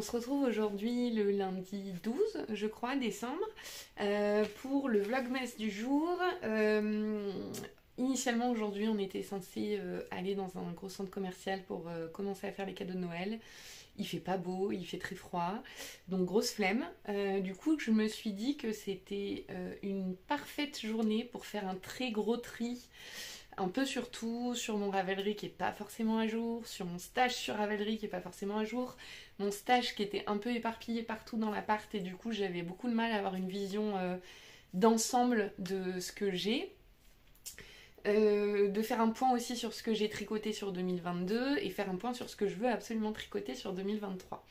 on se retrouve aujourd'hui le lundi 12, je crois, décembre, pour le vlogmas du jour. Initialement, aujourd'hui, on était censé aller dans un gros centre commercial pour commencer à faire les cadeaux de Noël. Il fait pas beau, il fait très froid, donc grosse flemme. Du coup, je me suis dit que c'était une parfaite journée pour faire un très gros tri. Un peu sur tout, sur mon Ravelry qui est pas forcément à jour, sur mon stash sur Ravelry qui est pas forcément à jour, mon stash qui était un peu éparpillé partout dans l'appart et du coup j'avais beaucoup de mal à avoir une vision d'ensemble de ce que j'ai. De faire un point aussi sur ce que j'ai tricoté sur 2022 et faire un point sur ce que je veux absolument tricoter sur 2023.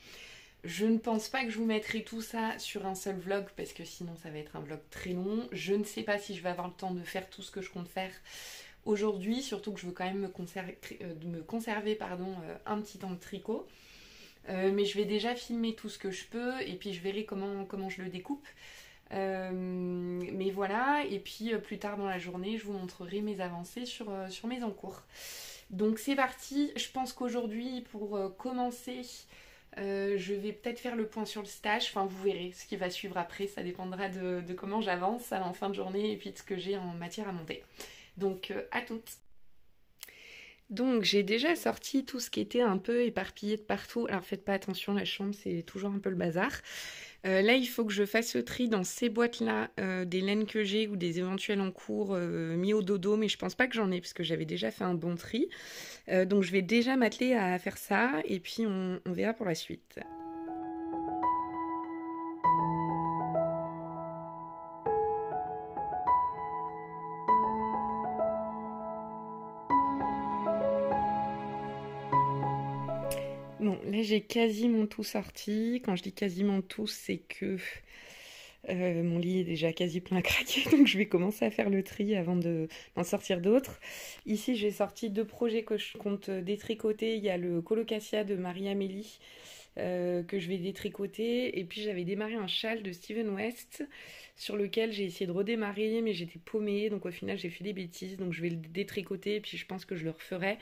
Je ne pense pas que je vous mettrai tout ça sur un seul vlog parce que sinon ça va être un vlog très long. Je ne sais pas si je vais avoir le temps de faire tout ce que je compte faire aujourd'hui, surtout que je veux quand même me conserver un petit temps de tricot. Mais je vais déjà filmer tout ce que je peux et puis je verrai comment je le découpe. Mais voilà, et puis plus tard dans la journée, je vous montrerai mes avancées sur mes encours. Donc c'est parti, je pense qu'aujourd'hui, pour commencer, je vais peut-être faire le point sur le stage. Enfin, vous verrez ce qui va suivre après, ça dépendra de comment j'avance en fin de journée et puis de ce que j'ai en matière à monter. Donc à toutes. Donc j'ai déjà sorti tout ce qui était un peu éparpillé de partout. Alors faites pas attention, la chambre c'est toujours un peu le bazar. Là il faut que je fasse le tri dans ces boîtes-là des laines que j'ai ou des éventuels en cours mis au dodo, mais je pense pas que j'en ai parce que j'avais déjà fait un bon tri. Donc je vais déjà m'atteler à faire ça et puis on verra pour la suite. Bon, là j'ai quasiment tout sorti. Quand je dis quasiment tout, c'est que mon lit est déjà quasi plein à craquer, donc je vais commencer à faire le tri avant d'en sortir d'autres. Ici j'ai sorti 2 projets que je compte détricoter. Il y a le Colocasia de Marie-Amélie que je vais détricoter. Et puis j'avais démarré un châle de Steven West sur lequel j'ai essayé de redémarrer, mais j'étais paumée, donc au final j'ai fait des bêtises. Donc je vais le détricoter et puis je pense que je le referai.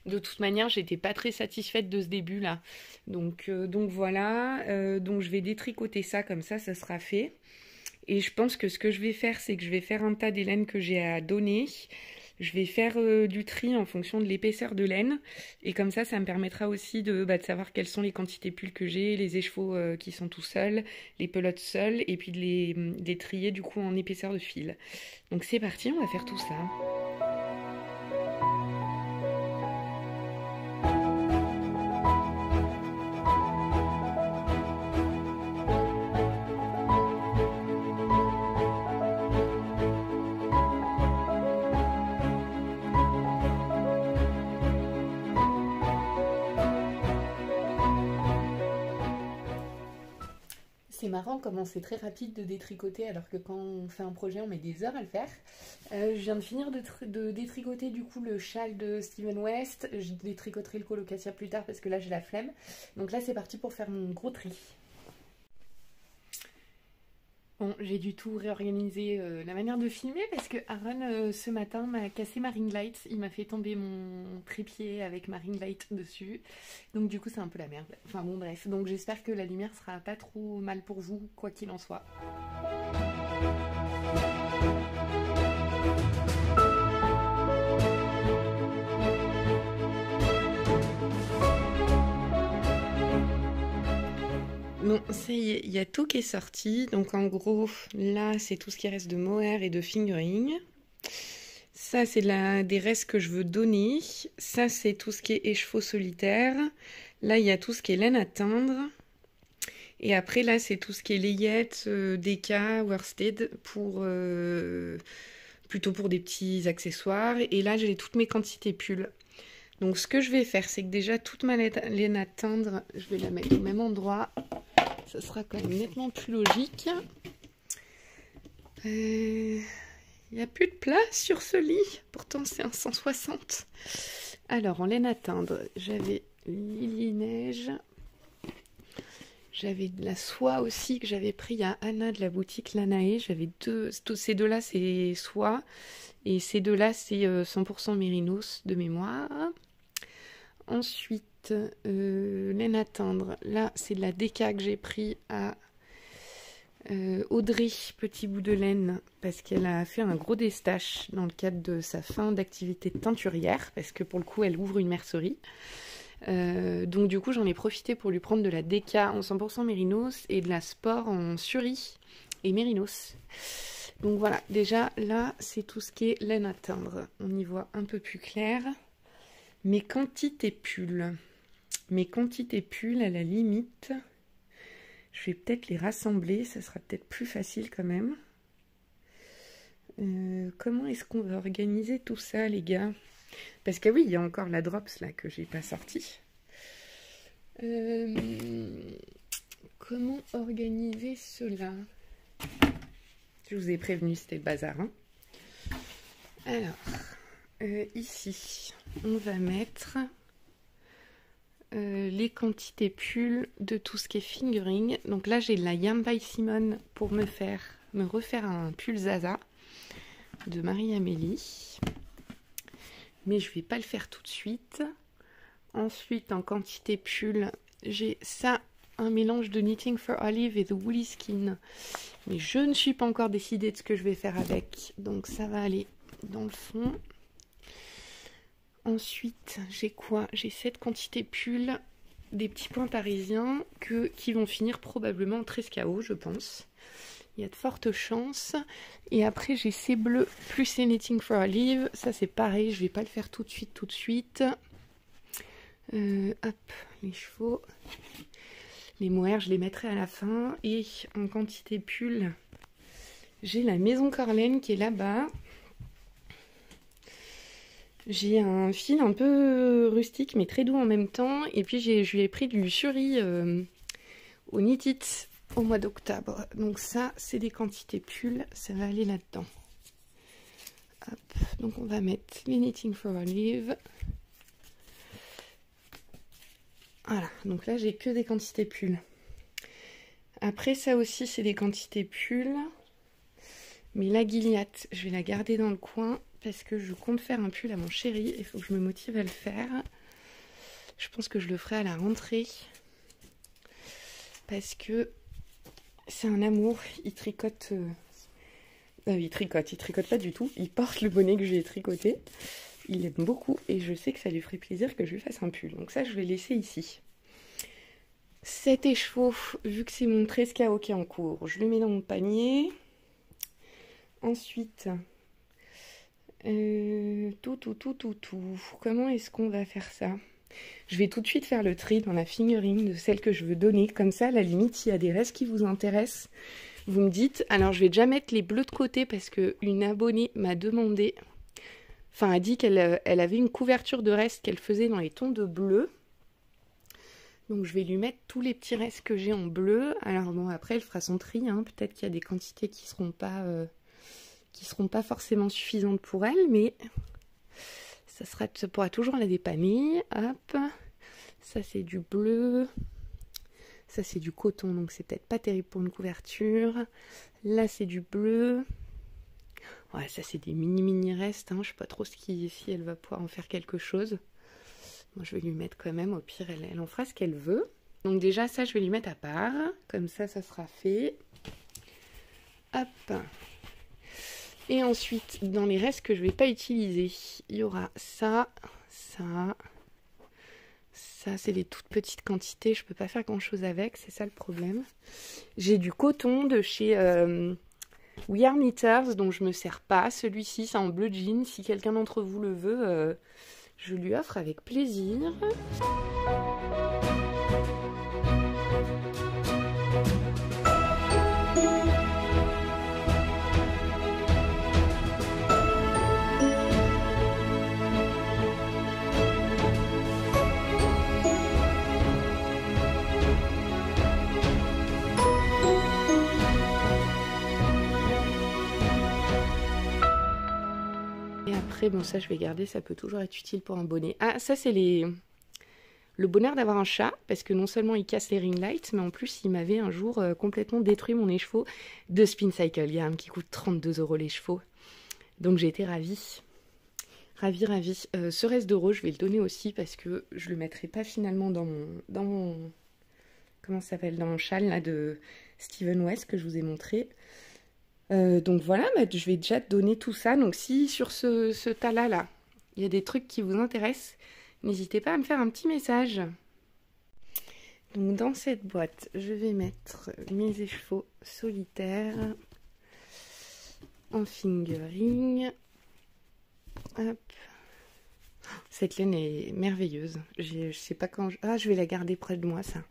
De toute manière, j'étais pas très satisfaite de ce début là. Donc voilà, donc je vais détricoter ça comme ça sera fait. Et je pense que ce que je vais faire, c'est que je vais faire un tas des laines que j'ai à donner. Je vais faire du tri en fonction de l'épaisseur de laine. Et comme ça me permettra aussi de savoir quelles sont les quantités pulls que j'ai, les écheveaux qui sont tout seuls, les pelotes seules, et puis de les trier du coup en épaisseur de fil. Donc c'est parti, on va faire tout ça. C'est marrant comment c'est très rapide de détricoter alors que quand on fait un projet on met des heures à le faire. Je viens de finir de détricoter du coup le châle de Steven West. Je détricoterai le Colocasia plus tard parce que là j'ai la flemme. Donc là c'est parti pour faire mon gros tri. Bon, j'ai du tout réorganisé la manière de filmer parce que Aaron ce matin m'a cassé ma ring light. Il m'a fait tomber mon trépied avec ma ring light dessus. Donc du coup c'est un peu la merde. Enfin bon bref, donc j'espère que la lumière sera pas trop mal pour vous, quoi qu'il en soit. Bon, ça y est, il y a tout qui est sorti. Donc en gros, là, c'est tout ce qui reste de mohair et de fingering. Ça, c'est des restes que je veux donner. Ça, c'est tout ce qui est écheveau solitaire. Là, il y a tout ce qui est laine à teindre. Et après, là, c'est tout ce qui est layette, Deka, worsted, plutôt pour des petits accessoires. Et là, j'ai toutes mes quantités pulls. Donc, ce que je vais faire, c'est que déjà, toute ma laine à teindre, je vais la mettre au même endroit. Ça sera quand même nettement plus logique. Il n'y a plus de place sur ce lit. Pourtant, c'est un 160. Alors, en laine à teindre, j'avais Lily Neige. J'avais de la soie aussi que j'avais pris à Anna de la boutique Lanae. J'avais ces deux-là, c'est soie. Et ces deux-là, c'est 100% mérinos de mémoire. Ensuite, Ensuite, laine à teindre. Là, c'est de la déca que j'ai pris à Audrey, petit bout de laine, parce qu'elle a fait un gros déstache dans le cadre de sa fin d'activité teinturière, parce que pour le coup, elle ouvre une mercerie. Donc du coup, j'en ai profité pour lui prendre de la déca en 100% mérinos et de la sport en suri et mérinos. Donc voilà, déjà là, c'est tout ce qui est laine à teindre. On y voit un peu plus clair. Mes quantités pulls. Mes quantités pulls, à la limite, je vais peut-être les rassembler, ça sera peut-être plus facile quand même. Comment est-ce qu'on va organiser tout ça, les gars? Parce que oui, il y a encore la drops là que j'ai pas sortie. Comment organiser cela? Je vous ai prévenu, c'était le bazar. Hein. Alors, ici, on va mettre les quantités pulls de tout ce qui est fingering. Donc là, j'ai de la Yam by Simone pour me refaire un pull Zaza de Marie-Amélie. Mais je vais pas le faire tout de suite. Ensuite, en quantité pull, j'ai ça, un mélange de Knitting for Olive et de Woolly Skin. Mais je ne suis pas encore décidée de ce que je vais faire avec. Donc ça va aller dans le fond. Ensuite, j'ai quoi? J'ai cette quantité pull, des petits points parisiens qui vont finir probablement en 13 KO, je pense. Il y a de fortes chances. Et après, j'ai ces bleus plus ces Knitting for Olive. Ça, c'est pareil, je ne vais pas le faire tout de suite. Hop, les chevaux. Les mohair, je les mettrai à la fin. Et en quantité pull, j'ai la Maison Corlaine qui est là-bas. J'ai un fil un peu rustique, mais très doux en même temps. Et puis, je lui ai pris du suri au Knit It au mois d'octobre. Donc ça, c'est des quantités pull. Ça va aller là-dedans. Hop, donc on va mettre les Knitting for Olive. Voilà, donc là, j'ai que des quantités pull. Après, ça aussi, c'est des quantités pull. Mais la Gilliatt, je vais la garder dans le coin parce que je compte faire un pull à mon chéri. Il faut que je me motive à le faire. Je pense que je le ferai à la rentrée. Parce que c'est un amour. Il tricote... il tricote pas du tout. Il porte le bonnet que j'ai tricoté. Il l'aime beaucoup et je sais que ça lui ferait plaisir que je lui fasse un pull. Donc ça, je vais laisser ici. Cet écheveau, vu que c'est mon 13 KO qui est en cours, je le mets dans mon panier. Ensuite, comment est-ce qu'on va faire ça? Je vais tout de suite faire le tri dans la fingering de celle que je veux donner. Comme ça, à la limite, s'il y a des restes qui vous intéressent, vous me dites. Alors, je vais déjà mettre les bleus de côté parce qu'une abonnée m'a demandé... Enfin, a dit qu'elle avait une couverture de restes qu'elle faisait dans les tons de bleu. Donc, je vais lui mettre tous les petits restes que j'ai en bleu. Alors, bon, après, elle fera son tri. Hein. Peut-être qu'il y a des quantités qui seront pas forcément suffisantes pour elle. Mais ça pourra toujours la dépanner. Hop. Ça, c'est du bleu. Ça, c'est du coton. Donc, c'est peut-être pas terrible pour une couverture. Là, c'est du bleu. Ouais, ça c'est des mini restes, hein. Je sais pas trop si elle va pouvoir en faire quelque chose. Moi je vais lui mettre quand même, au pire elle en fera ce qu'elle veut. Donc déjà ça je vais lui mettre à part, comme ça sera fait. Hop. Et ensuite dans les restes que je vais pas utiliser, il y aura ça, ça. Ça c'est des toutes petites quantités, je peux pas faire grand chose avec, c'est ça le problème. J'ai du coton de chez... We Are Knitters, dont je me sers pas. Celui-ci, c'est en bleu jean. Si quelqu'un d'entre vous le veut, je lui offre avec plaisir. Après, bon, ça je vais garder, ça peut toujours être utile pour un bonnet. Ah, ça c'est le bonheur d'avoir un chat, parce que non seulement il casse les ring lights, mais en plus il m'avait un jour complètement détruit mon écheveau de Spin Cycle Yarn, qui coûte 32 € l'écheveau. Donc j'ai été ravie. Ravie, ravie. Ce reste de rose, je vais le donner aussi parce que je le mettrai pas finalement dans mon comment ça s'appelle, dans mon châle là de Steven West que je vous ai montré. Donc voilà, bah, je vais déjà te donner tout ça. Donc si sur ce tas-là, là, il y a des trucs qui vous intéressent, n'hésitez pas à me faire un petit message. Donc dans cette boîte, je vais mettre mes écheveaux solitaires en fingering. Hop. Cette laine est merveilleuse. Je sais pas quand... Ah, je vais la garder près de moi, ça.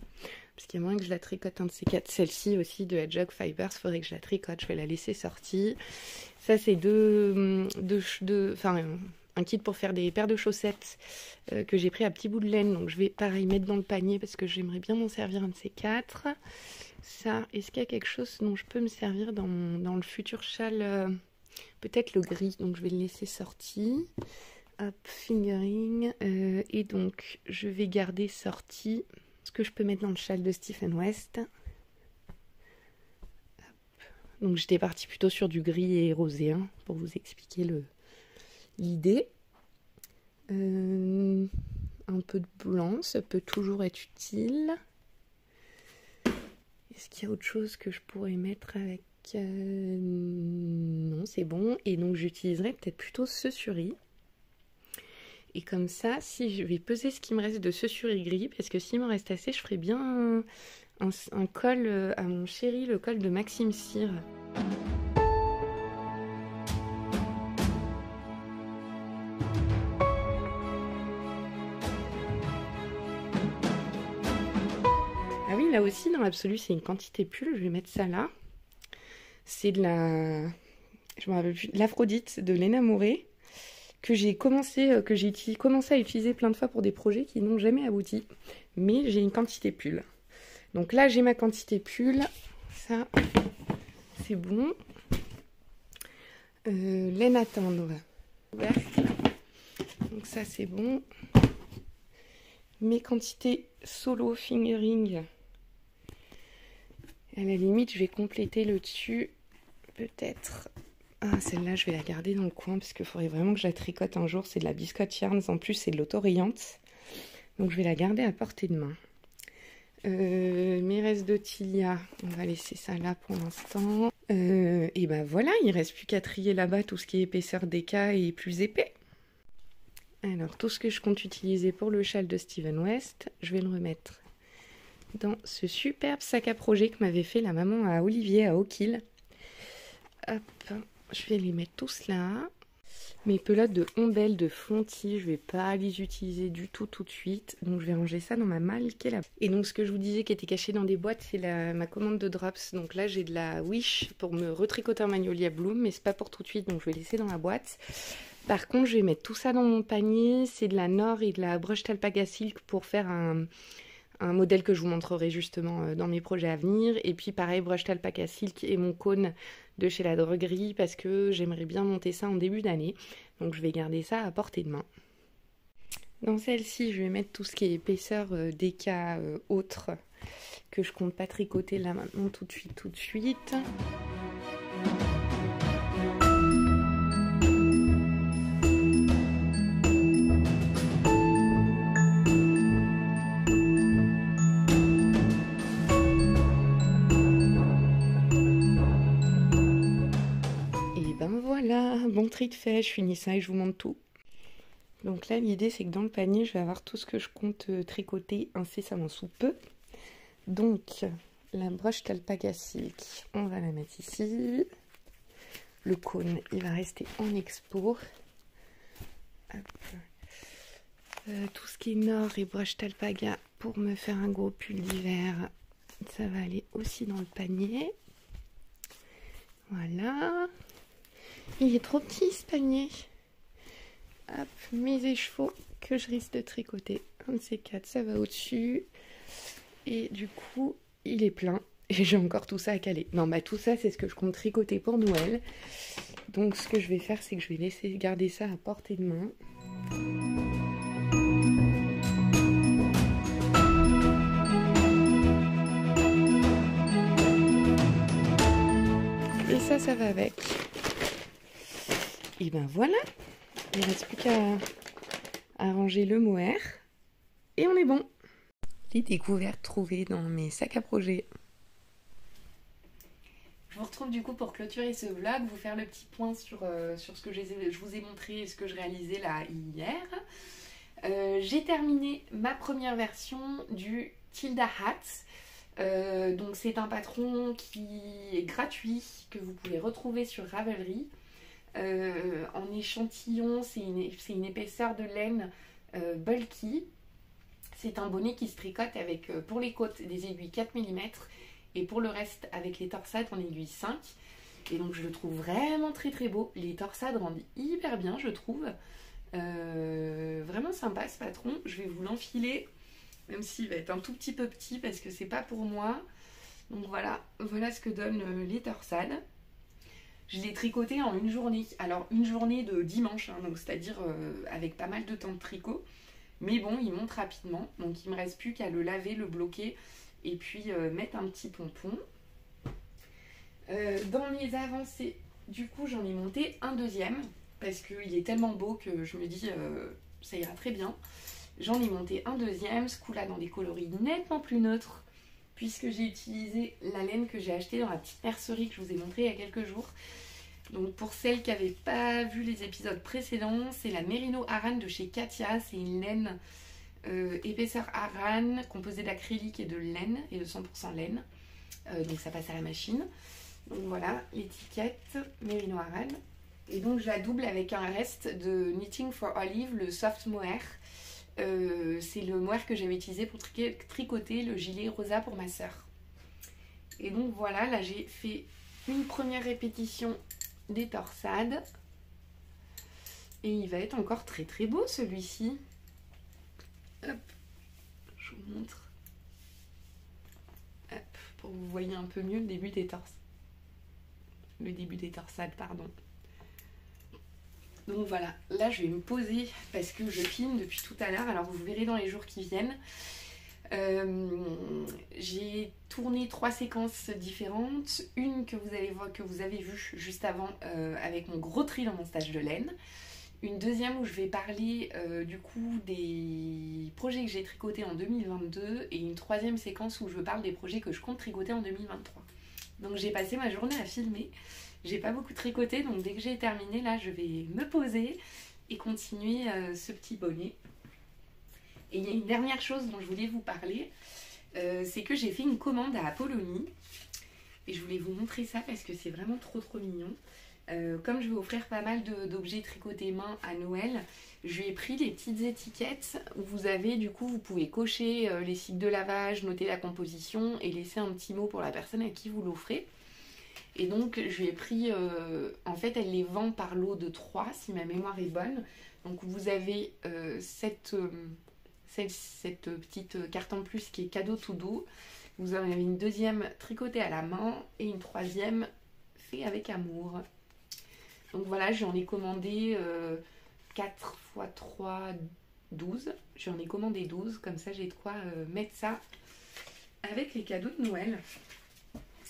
Parce qu'il y a moyen que je la tricote un de ces quatre. Celle-ci aussi de Hedgehog Fibers, il faudrait que je la tricote. Je vais la laisser sortie. Ça, c'est un kit pour faire des paires de chaussettes que j'ai pris à petit bout de laine. Donc, je vais, pareil, mettre dans le panier parce que j'aimerais bien m'en servir un de ces quatre. Ça, est-ce qu'il y a quelque chose dont je peux me servir dans le futur châle peut-être le gris. Donc, je vais le laisser sorti. Hop, fingering. Et donc, je vais garder sorti ce que je peux mettre dans le châle de Stephen West. Hop. Donc, j'étais partie plutôt sur du gris et rosé, hein, pour vous expliquer l'idée. Un peu de blanc, ça peut toujours être utile. Est-ce qu'il y a autre chose que je pourrais mettre avec... Non, c'est bon. Et donc, j'utiliserai peut-être plutôt ce suri. Et comme ça, si je vais peser ce qui me reste de ce suri gris, parce que s'il me reste assez, je ferai bien un col à mon chéri, le col de Maxime Cyr. Ah oui, là aussi, dans l'absolu, c'est une quantité pull. Je vais mettre ça là. C'est de la... Je me rappelle plus. L'Aphrodite de Léna Moré. Que j'ai commencé à utiliser plein de fois pour des projets qui n'ont jamais abouti. Mais j'ai une quantité pull. Donc là, j'ai ma quantité pull. Ça, c'est bon. Laine à tendre. Verte. Donc ça, c'est bon. Mes quantités solo fingering. À la limite, je vais compléter le dessus. Peut-être... Ah, celle-là, je vais la garder dans le coin parce qu'il faudrait vraiment que je la tricote un jour. C'est de la Biscotte Yarns. En plus, c'est de l'autorayante. Donc, je vais la garder à portée de main. Mes restes de Tilia, on va laisser ça là pour l'instant. Et ben voilà, il ne reste plus qu'à trier là-bas tout ce qui est épaisseur d'éca et plus épais. Alors, tout ce que je compte utiliser pour le châle de Steven West, je vais le remettre dans ce superbe sac à projet que m'avait fait la maman à Olivier à Oakhill. Hop. Je vais les mettre tous là. Mes pelotes de Ombel de Fonty, je vais pas les utiliser du tout de suite. Donc je vais ranger ça dans ma malle qui est là. Et donc ce que je vous disais qui était caché dans des boîtes, c'est ma commande de drops. Donc là j'ai de la Wish pour me retricoter un Magnolia Bloom, mais c'est pas pour tout de suite, donc je vais laisser dans la boîte. Par contre je vais mettre tout ça dans mon panier. C'est de la Nord et de la Brushed Alpaca Silk pour faire un modèle que je vous montrerai justement dans mes projets à venir. Et puis pareil, Brushed Alpaca Silk et mon cône de chez la droguerie parce que j'aimerais bien monter ça en début d'année. Donc je vais garder ça à portée de main. Dans celle-ci, je vais mettre tout ce qui est épaisseur d'éca autre que je compte pas tricoter là maintenant tout de suite. Bon tri de fait, je finis ça et je vous montre tout. Donc là, l'idée, c'est que dans le panier, je vais avoir tout ce que je compte tricoter incessamment sous peu. Donc, la Brushed Alpaca Silk, on va la mettre ici. Le cône, il va rester en expo. Tout ce qui est Nord et Brushed Alpaca pour me faire un gros pull d'hiver, ça va aller aussi dans le panier. Voilà. Il est trop petit ce panier. Hop, mes écheveaux que je risque de tricoter. Un de ces quatre, ça va au-dessus. Et du coup, il est plein. Et j'ai encore tout ça à caler. Non, bah tout ça, c'est ce que je compte tricoter pour Noël. Donc ce que je vais faire, c'est que je vais laisser garder ça à portée de main. Et ça va avec. Et ben voilà, Il ne reste plus qu'à ranger le mohair. Et on est bon. Les découvertes trouvées dans mes sacs à projet. Je vous retrouve du coup pour clôturer ce vlog, vous faire le petit point sur ce que je vous ai montré et ce que je réalisais là hier. J'ai terminé ma première version du Tilda Hat. Donc c'est un patron qui est gratuit, que vous pouvez retrouver sur Ravelry. En échantillon, c'est une épaisseur de laine bulky. C'est un bonnet qui se tricote avec, pour les côtes, des aiguilles 4 mm et pour le reste avec les torsades en aiguille 5. Et donc je le trouve vraiment très très beau. Les torsades rendent hyper bien, je trouve. Vraiment sympa ce patron. Je vais vous l'enfiler, même s'il va être un tout petit peu petit parce que c'est pas pour moi. Donc voilà ce que donnent les torsades. Je l'ai tricoté en une journée. Alors une journée de dimanche, hein, donc c'est-à-dire avec pas mal de temps de tricot. Mais bon, il monte rapidement. Donc il me reste plus qu'à le laver, le bloquer et puis mettre un petit pompon. Dans mes avancées, du coup, j'en ai monté un deuxième parce qu'il est tellement beau que je me dis ça ira très bien. J'en ai monté un deuxième, ce coup-là dans des coloris nettement plus neutres puisque j'ai utilisé la laine que j'ai achetée dans la petite mercerie que je vous ai montré il y a quelques jours. Donc pour celles qui n'avaient pas vu les épisodes précédents, c'est la Merino Aran de chez Katia. C'est une laine épaisseur Aran composée d'acrylique et de laine et de 100% laine. Donc ça passe à la machine. Donc voilà l'étiquette Merino Aran. Et donc je la double avec un reste de Knitting for Olive, le soft mohair. C'est le mohair que j'avais utilisé pour tricoter le gilet rosa pour ma soeur. Et donc voilà, là j'ai fait une première répétition des torsades. Et il va être encore très très beau celui-ci. Hop, je vous montre. Hop, pour que vous voyez un peu mieux le début des torsades. Le début des torsades, pardon. Donc voilà, là je vais me poser parce que je filme depuis tout à l'heure, alors vous verrez dans les jours qui viennent. J'ai tourné 3 séquences différentes. Une que vous avez vue juste avant avec mon gros tri dans mon stage de laine. Une deuxième où je vais parler du coup des projets que j'ai tricotés en 2022. Et une troisième séquence où je parle des projets que je compte tricoter en 2023. Donc j'ai passé ma journée à filmer. J'ai pas beaucoup tricoté, donc dès que j'ai terminé, là je vais me poser et continuer ce petit bonnet. Et il y a une dernière chose dont je voulais vous parler, c'est que j'ai fait une commande à Apollonie. Et je voulais vous montrer ça parce que c'est vraiment trop trop mignon. Comme je vais offrir pas mal d'objets tricotés main à Noël, je lui ai pris les petites étiquettes où vous avez, du coup, vous pouvez cocher les cycles de lavage, noter la composition et laisser un petit mot pour la personne à qui vous l'offrez. Et donc je lui ai pris, en fait elle les vend par lot de 3 si ma mémoire est bonne. Donc vous avez cette petite carte en plus qui est cadeau tout doux. Vous en avez une deuxième tricotée à la main et une troisième fait avec amour. Donc voilà, j'en ai commandé 4 x 3, 12. J'en ai commandé 12, comme ça j'ai de quoi mettre ça avec les cadeaux de Noël.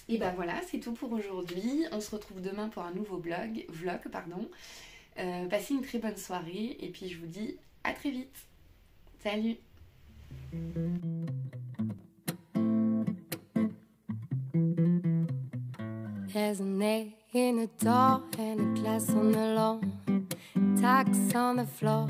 Et ben voilà, c'est tout pour aujourd'hui. On se retrouve demain pour un nouveau vlog. Passez une très bonne soirée et puis je vous dis à très vite. Salut! There's an egg in a door and a glass on the lawn. Tacks on the floor